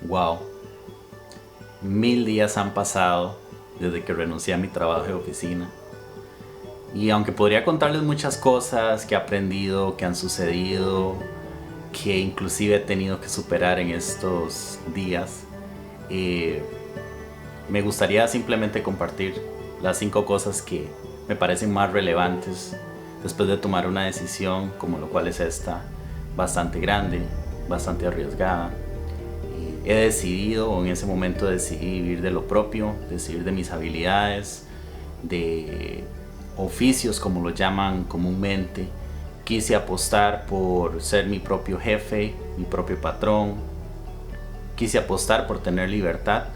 Wow, 1000 días han pasado desde que renuncié a mi trabajo de oficina. Y aunque podría contarles muchas cosas que he aprendido, que han sucedido, que inclusive he tenido que superar en estos días, eh, me gustaría simplemente compartir las 5 cosas que me parecen más relevantes después de tomar una decisión como lo cual es esta, bastante grande, bastante arriesgada. He decidido, o en ese momento decidí vivir de lo propio, decidir de mis habilidades, de oficios como lo llaman comúnmente. Quise apostar por ser mi propio jefe, mi propio patrón. Quise apostar por tener libertad,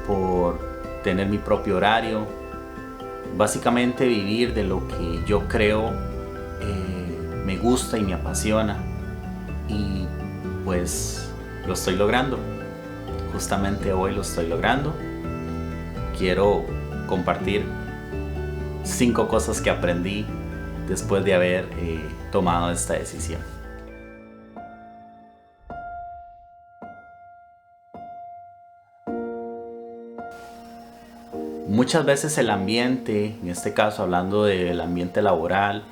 por tener mi propio horario. Básicamente vivir de lo que yo creo me gusta y me apasiona. Y pues lo estoy logrando. Justamente hoy lo estoy logrando. Quiero compartir 5 cosas que aprendí después de haber tomado esta decisión. Muchas veces el ambiente, en este caso hablando del ambiente laboral,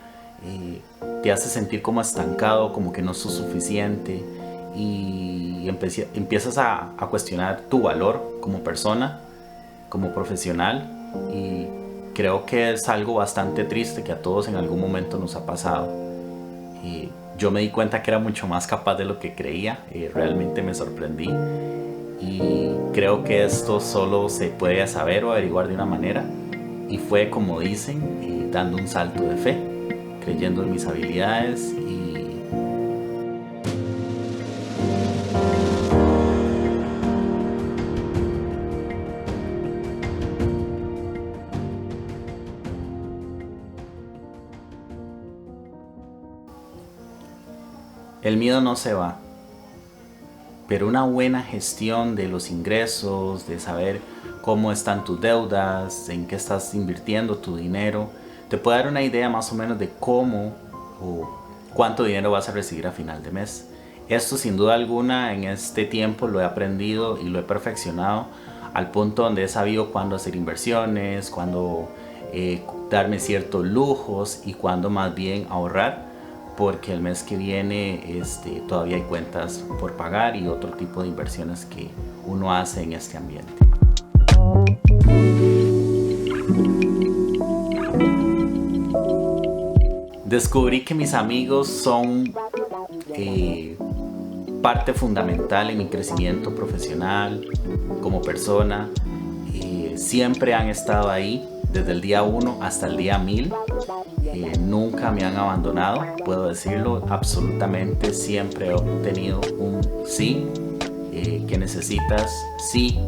te hace sentir como estancado, como que no sos suficiente y empiezas a cuestionar tu valor como persona, como profesional, y creo que es algo bastante triste que a todos en algún momento nos ha pasado. Yo me di cuenta que era mucho más capaz de lo que creía, realmente me sorprendí y creo que esto solo se puede saber o averiguar de una manera, y fue, como dicen, dando un salto de fe, creyendo en mis habilidades y el miedo no se va, pero una buena gestión de los ingresos, de saber cómo están tus deudas, en qué estás invirtiendo tu dinero, te puede dar una idea más o menos de cómo o cuánto dinero vas a recibir a final de mes. Esto sin duda alguna en este tiempo lo he aprendido y lo he perfeccionado al punto donde he sabido cuándo hacer inversiones, cuándo darme ciertos lujos y cuándo más bien ahorrar, porque el mes que viene todavía hay cuentas por pagar y otro tipo de inversiones que uno hace en este ambiente. Descubrí que mis amigos son parte fundamental en mi crecimiento profesional, como persona. Siempre han estado ahí, desde el día 1 hasta el día 1000. Nunca me han abandonado, puedo decirlo, absolutamente siempre he obtenido un sí. ¿Qué necesitas? Sí,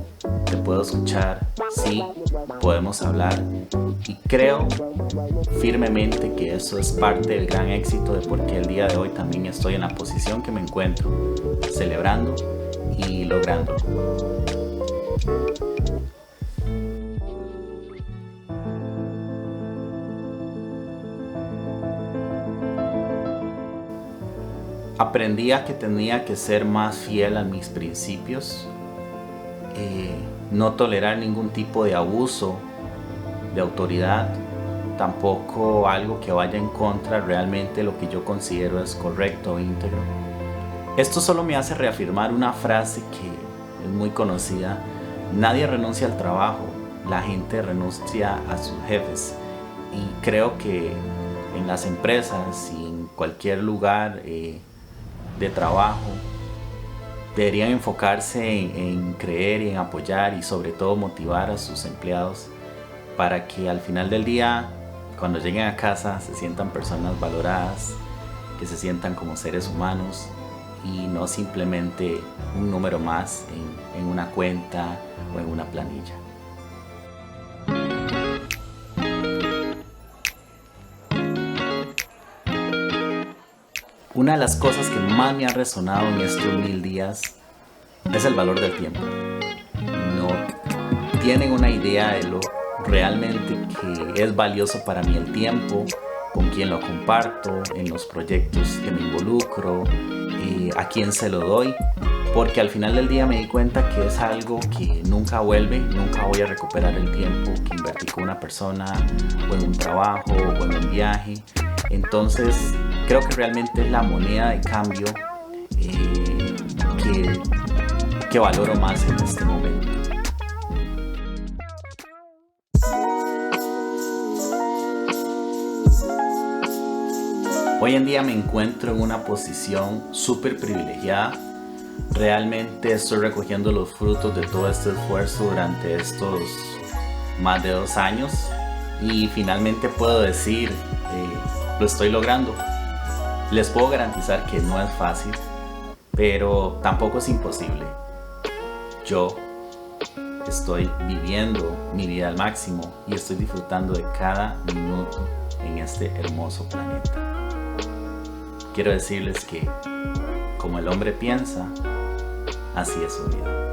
te puedo escuchar, sí, podemos hablar, y creo firmemente que eso es parte del gran éxito de por qué el día de hoy también estoy en la posición que me encuentro, celebrando y lográndolo. Aprendí a que tenía que ser más fiel a mis principios, no tolerar ningún tipo de abuso de autoridad, tampoco algo que vaya en contra realmente de lo que yo considero es correcto o íntegro. Esto solo me hace reafirmar una frase que es muy conocida: nadie renuncia al trabajo, la gente renuncia a sus jefes. Y creo que en las empresas y en cualquier lugar de trabajo deberían enfocarse en creer y en apoyar y sobre todo motivar a sus empleados para que al final del día, cuando lleguen a casa, se sientan personas valoradas, que se sientan como seres humanos y no simplemente un número más en una cuenta o en una planilla. Una de las cosas que más me ha resonado en estos 1000 días es el valor del tiempo. No tienen una idea de lo realmente que es valioso para mí el tiempo, con quién lo comparto, en los proyectos que me involucro, a quién se lo doy, porque al final del día me di cuenta que es algo que nunca vuelve, nunca voy a recuperar el tiempo que invertí con una persona o en un trabajo o en un viaje. Entonces creo que realmente es la moneda de cambio que valoro más en este momento. Hoy en día me encuentro en una posición súper privilegiada. Realmente estoy recogiendo los frutos de todo este esfuerzo durante estos más de 2 años y finalmente puedo decir, lo estoy logrando. Les puedo garantizar que no es fácil, pero tampoco es imposible. Yo estoy viviendo mi vida al máximo y estoy disfrutando de cada minuto en este hermoso planeta. Quiero decirles que, como el hombre piensa, así es su vida.